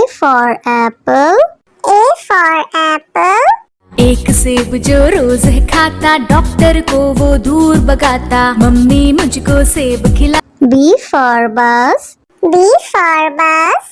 for apple. A for apple. एक सेब जो रोज है खाता, डॉक्टर को वो दूर भगाता, मम्मी मुझको सेब खिला। B for bus. B for bus.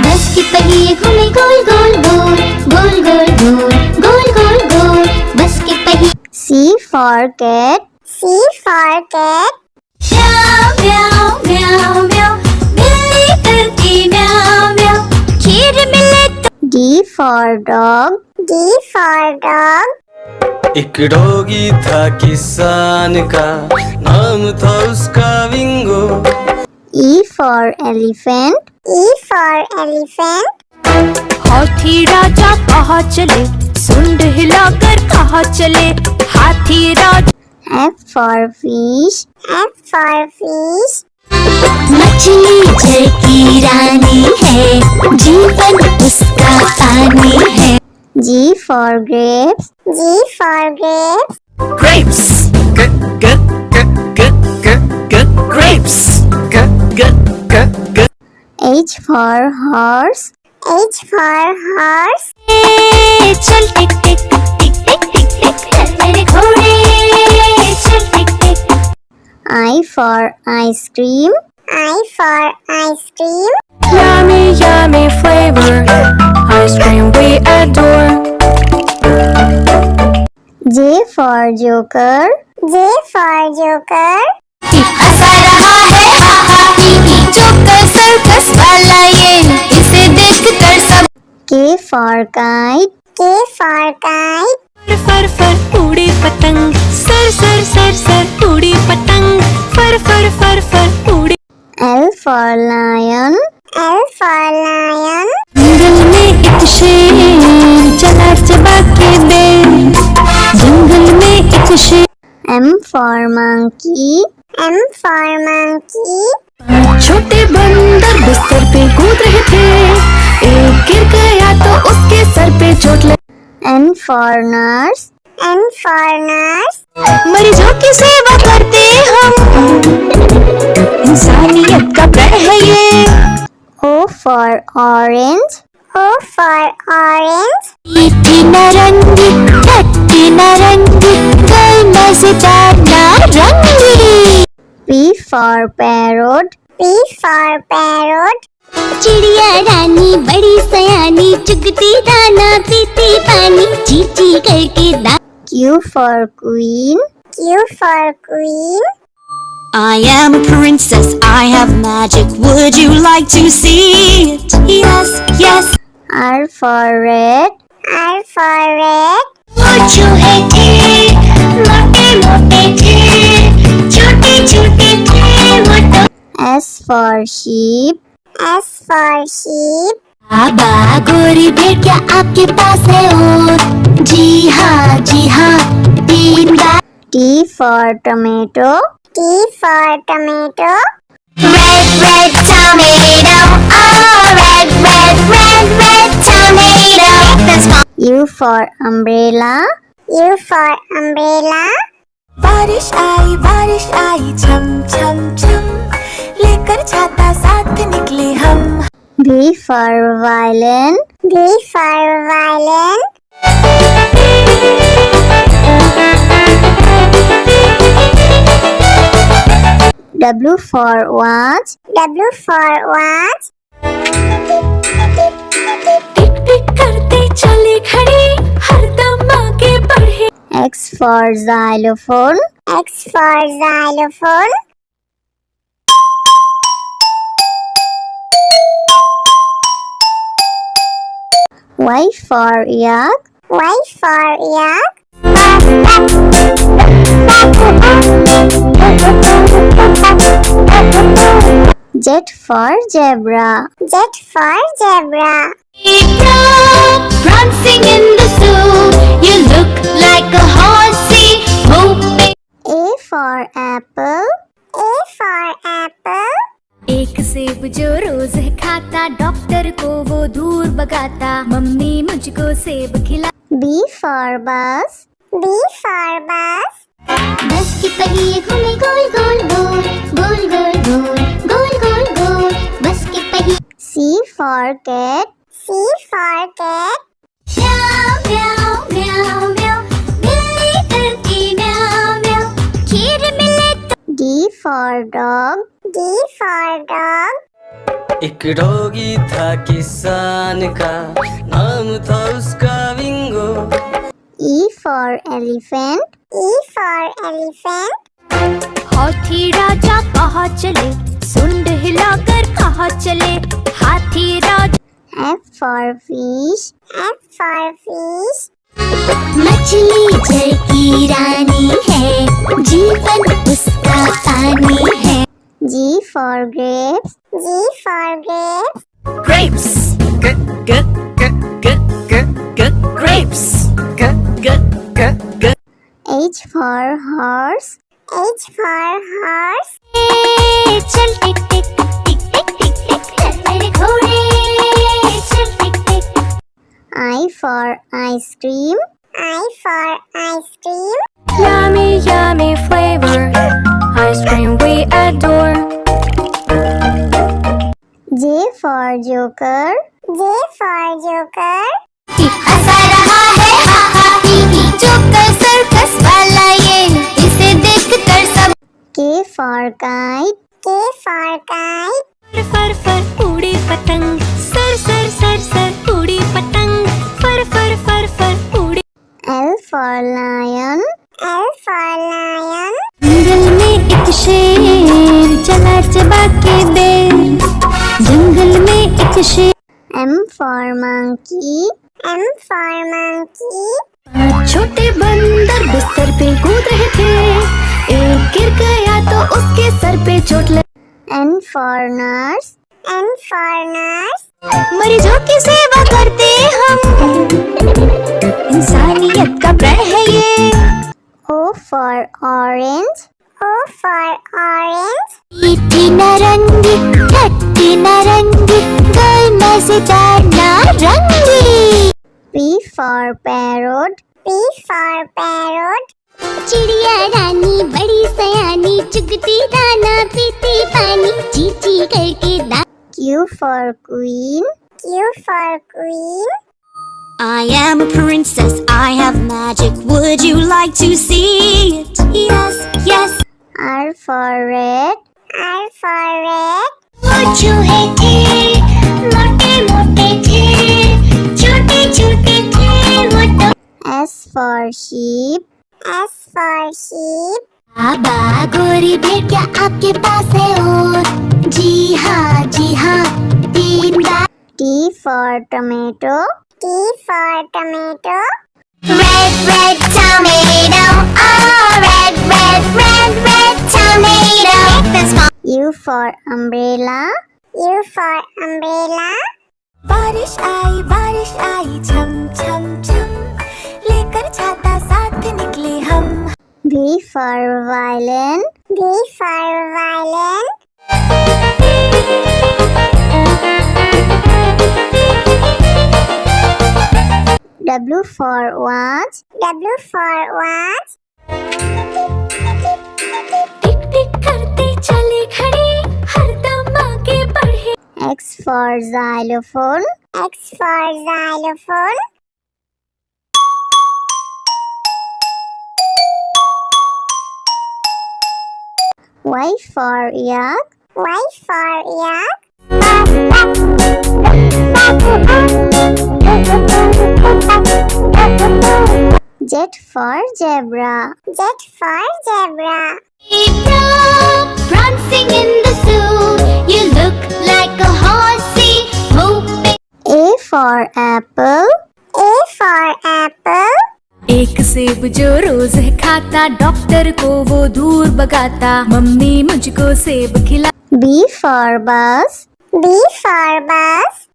बस के पहिए घूमे गोल गोल गोल, गोल गोल गोल, गोल गोल गोल, बस के पहिए। C for cat. C for cat. म्याऊ म्याऊ म्याऊ म्याऊ, बिल्ली करती म्याऊ म्याऊ, खीर मिले तो। D for dog. D for dog. एक डॉगी था किसान का, नाम था उसका विंगो। E for elephant. E for elephant. हाथी राजा कहाँ चले, सुंड हिलाकर कहाँ चले, हाथी राजा। F for fish. F for fish. मछली जल की रानी है, जीवन उसका पानी है। G for grapes. G for grapes. Grapes. Grapes. H for horse. H for horse. चल टिक टिक टिक टिक टिक टिक, चल मेरे घोड़े, चल टिक टिक। I for ice cream. I for ice cream. Yummy, yummy flavor, ice cream we adore. J for joker. J for joker. हंसा रहा है हा हा ही ही, joker circus वाला ये, इसे देखकर सब। K for kite. K for kite. फर फर उड़ी पतंग, सर सर सर सर उड़ी पतंग, फर फर फर फर उड़ी। L for lion. L for lion. जंगल में एक शेर चला चबा के बेर, जंगल में एक शेर। M for monkey. M for monkey. छोटे बंदर बिस्तर पे कूद रहे थे, एक गिर गया तो उसके सर पे चोट लगी। N for nurse. N for nurse. मरीजों की सेवा करते हम, इंसानियत का प्रण है ये। O for orange. O for orange. मीठी नारंगी, खट्टी नारंगी, कल मजेदार नारंगी। P for parrot. P for parrot. चिड़िया रानी बड़ी सयानी, चुगती दाना पीती पानी, ची ची करके दा। Q for queen. Q for queen. I am a princess, I have magic, would you like to see it? Yes, yes. R for red. R for red. जो है थे, मोटे मोटे थे, छोटे छोटे थे वो तो। S for sheep. S for sheep. बाबा गोरी भेड़िया आपके पास है और, जी हाँ, 3 बार। T for tomato. T for tomato. Red, red tomato, oh, red, red, red, red tomato. That's my U for umbrella. U for umbrella. बारिश आई छम छम छम, लेकर छाता साथ निकले हम। V for violin. V for violin. W for watch. W for watch. टिक टिक करते चले घड़ी, हरदम आगे बढ़े। X for xylophone. X for xylophone. Y for yak. Y for yak. Z for zebra. Z for zebra. prancing in the zoo, you look like a horsey, hoping. A for apple. A for apple. एक सेब जो रोज है खाता, doctor को वो दूर भगाता, mummy मुझको सेब खिला। B for bus. B for bus. बस के पहिए घूमे गोल गोल गोल, गोल गोल गोल, गोल गोल गोल, बस के पहिए। C for cat. C for cat. म्याऊ म्याऊ म्याऊ म्याऊ, बिल्ली करती म्याऊ म्याऊ, खीर मिले तो D for dog. D for dog. एक डॉगी था किसान का, नाम था उसका विंगो। E for elephant. E for elephant. हाथी राजा कहाँ चले, सुंड हिलाकर कहाँ चले, हाथी राजा। F for fish. F for fish. मछली जल की रानी है, जीवन उसका पानी है। G for grapes. G for grapes. Grapes. Grapes. H for horse. H for horse. चल टिक टिक टिक टिक टिक टिक, चल मेरे घोड़े, चल टिक टिक। I for ice cream. I for ice cream. Yummy, yummy flavor, ice cream we adore. J for joker. J for joker. हंसा रहा है हा हा ही ही, joker circus वाला ये, इसे देखकर सब। K for kite. K for kite. फर फर उड़ी पतंग, सर सर सर सर उड़ी पतंग, फर फर फर फर उड़ी। L for lion. L for lion. जंगल में एक शेर चला चबा के बेर, जंगल में एक शेर। M for monkey. M for monkey. छोटे बंदर बिस्तर पे कूद रहे थे, एक गिर गया तो उसके सर पे चोट लगी। N for nurse. N for nurse. मरीजों की सेवा करते हम, इंसानियत का प्रण है ये। O for orange. O for orange. मीठी नारंगी, खट्टी नारंगी, गोल मजेदार नारंगी। P for parrot. P for parrot. चिड़िया रानी बड़ी सयानी, चुगती दाना पीती पानी, चींची करके दा। Q for queen. Q for queen. I am a princess, I have magic, would you like to see it? Yes, yes. R for red. R for red. वो चूहे थे, मोटे मोटे थे, छोटे छोटे थे वो तो। S for sheep. S for sheep. बाबा गोरी भेड़ क्या आपके पास है और? जी हाँ 3 बार। T for tomato. T for tomato. Red, red tomato, oh red, red, red, red tomato. This one. U for umbrella. U for umbrella. बारिश आई छम छम छम, लेकर छाता साथ निकले हम। V for violin. V for violin. W for watch. W for watch. टिक टिक करते चले खड़े, हरदम आगे बढ़े। X for xylophone. X for xylophone. Y for yak. Y for yak. Z for zebra. Z for zebra. Prancing in the zoo, you look like a horsey, moving. A for apple. A for apple. एक सेब जो रोज है खाता, doctor को वो दूर भगाता, mummy मुझको सेब खिला। B for bus. B for bus.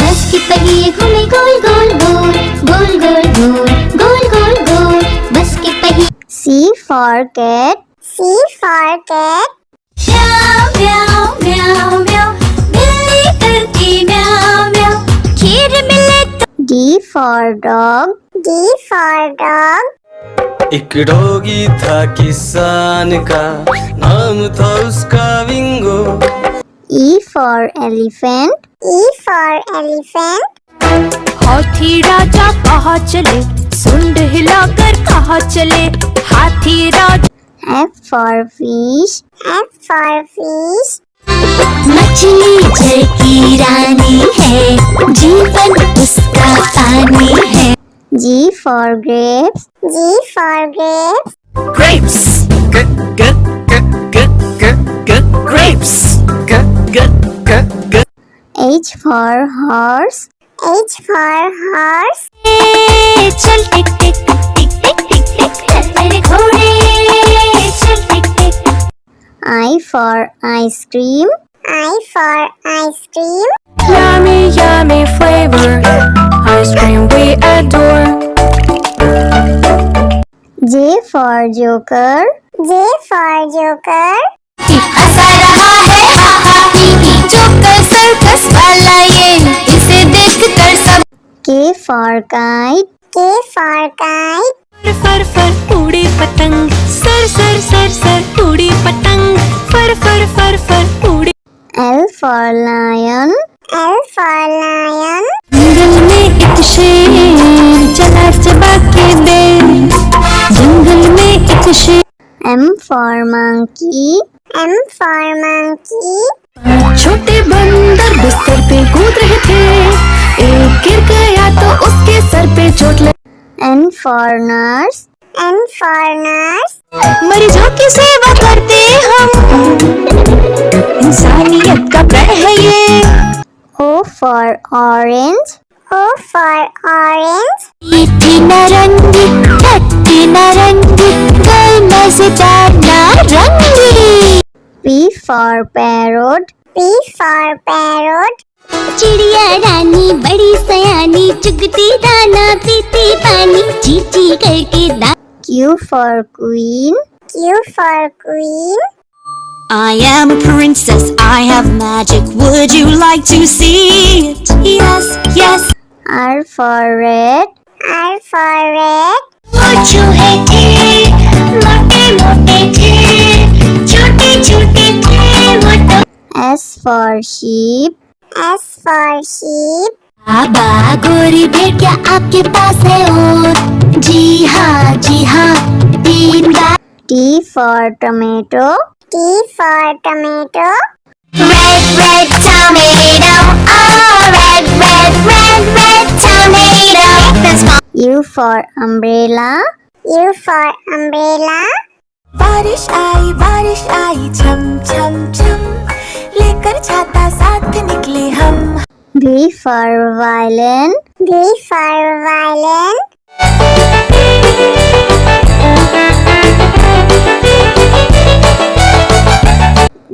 बस की पहिए घूमे गोल गोल गोल, गोल गोल गोल, गोल गोल गोल, बस की पहिए। C for cat. C for cat. म्याऊ म्याऊ म्याऊ म्याऊ, बिल्ली करती म्याऊ म्याऊ, खीर मिले तो। D for dog. D for dog. एक डॉगी था किसान का, नाम था उसका विंगो। E for elephant. E for elephant. हाथी राजा कहाँ चले, सुंड हिलाकर कहाँ चले, हाथी राजा। F for fish. F for fish. मछली जल की रानी है, जीवन उसका पानी है। G for grapes. G for grapes. Grapes. Grapes. H for horse. H for horse. चल टिक टिक टिक टिक टिक टिक चल मेरे घोड़े, चल टिक टिक। I for ice cream. I for ice cream. Yummy, yummy flavor, ice cream we adore. J for joker. J for joker. हंसा रहा है हा हा ही ही, joker circus वाला ये, इसे देख कर सब। K for kite. K for kite. फर फर उड़ी पतंग, सर सर सर सर उड़ी पतंग, फर फर फर फर उड़ी। L for lion. L for lion. जंगल में एक शेर चला चबा के बेर, जंगल में एक शेर। M for monkey. M for monkey. छोटे बंदर बिस्तर पे कूद रहे थे, एक गिर गया तो उसके सर पे चोट लगी। N for nurse. N for nurse. मरीजों की सेवा करते हम, इंसानियत का प्रण है ये। O for orange. O for orange. मीठी नारंगी, खट्टी नारंगी, गई मजेदार नारंगी। P for parrot. P for parrot. चिड़िया रानी बड़ी सयानी, चुगती दाना पीती पानी, चींची करके दा। Q for queen. Q for queen. I am a princess, I have magic, would you like to see it? Yes, yes. R for red. R for red. वो चूहे थे, मोटे मोटे थे, छोटे छोटे थे वो तो। S for sheep. S for sheep. बाबा गोरी भेड़ क्या आपके पास है और? जी हाँ 3 बार। T for tomato. T for tomato. Red, red tomato, oh red, red, red, red tomato. That's my U for umbrella. U for umbrella. बारिश आई छम छम छम, लेकर छाता साथ निकले हम। V for violin. V for violin.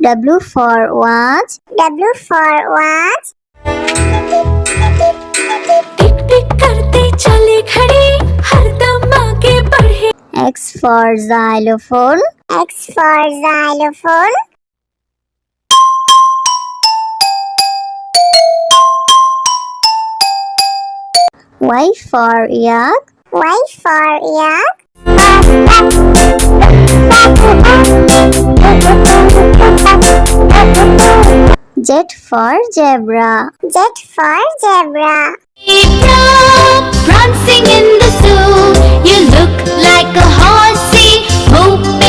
W for watch. W for watch. टिक टिक करते चले खड़े, हरदम आगे बढ़े। X for xylophone. X for xylophone. Y for yak. Y for yak. Z for zebra. Z for zebra. prancing in the zoo. You look like a horsey, moving